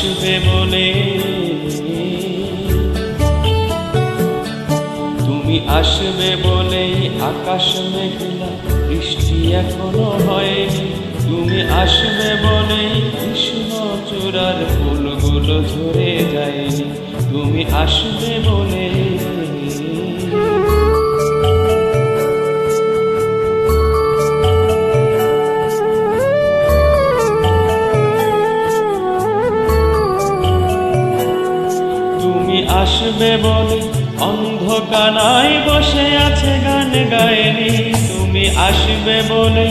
আসবে বলে, তুমি আসবে বলেই আকাশ মেঘলা, বৃষ্টি এখনো হয়নি। তুমি আসবে বলেই কৃষ্ণ চূড়ার ফুলগুলো ঝরে যায়নি। তুমি আসবে বলে, তুমি আসবে বলে অন্ধকারায় বসে আছে গান গায়নি। তুমি আসবে বলে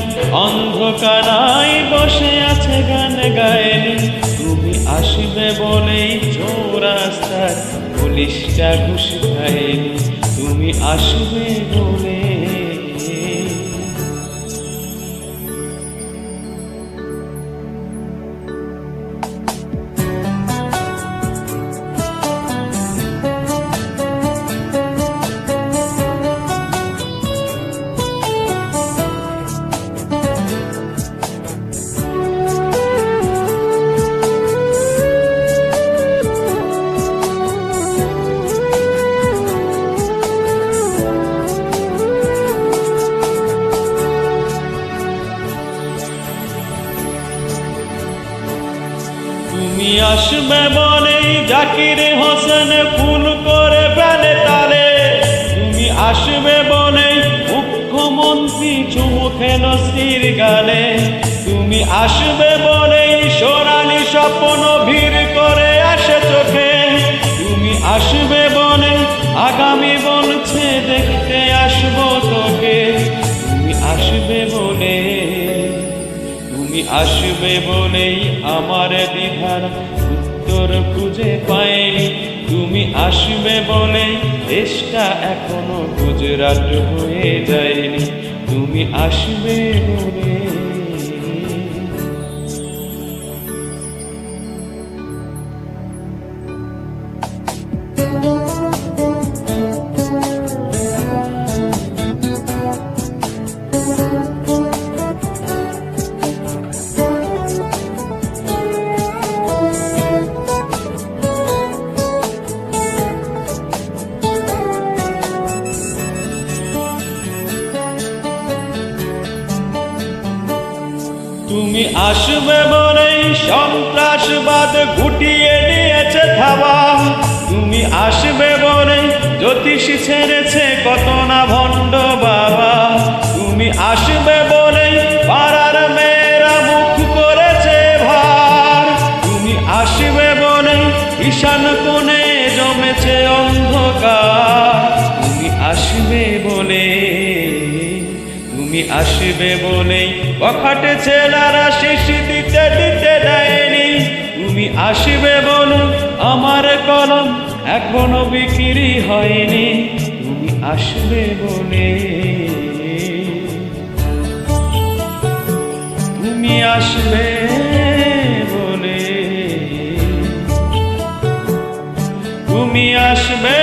অন্ধকারায় বসে আছে গান গায়নি। তুমি আসবে বলেই চৌরাস্তার পুলিশটা ঘুষ খায়নি। তুমি আসবে বলে, তুমি আসবে বলেই জাকির হোসেন ফুল করে ফেলে তালে। তুমি আসবে বলেই মুখ্যমন্ত্রী চুমু খেল স্ত্রীর গালে। তুমি আসবে বলেই সোনালি স্বপ্ন ভিড় করে আসে চোখে। তুমি আসবে বলে আগামী বলছে দেখতে আসবো তোকে। তুমি আসবে বলে, তুমি আসবে বলেই আমার দ্বিধার উত্তর খুঁজে পাইনি। তুমি আসবে বলেই দেশটা এখনো গুজরাট হয়ে যায়নি। তুমি আসবে বলে, তুমি আসবে বলেই সন্ত্রাসবাদ গুটিয়ে নিয়েছে থাবা। তুমি আসবে বলেই জ্যোতিষ ছেড়েছে কত না ভণ্ড বাবা। তুমি আসবে বলেই পাড়ার মেয়েরা মুখ করেছে ভার। তুমি আসবে বলেই ঈশান কোণে জমেছে অন্ধকার। তুমি আসবে বলে, তুমি আসবে বলেই বখাটে ছেলেরা শেষ দিতে দিতে দেয়নি। তুমি আসবে বলে আমার কলম এখনো বিক্রি হয়নি। তুমি আসবে বলে, তুমি আসবে বলে, তুমি আসবে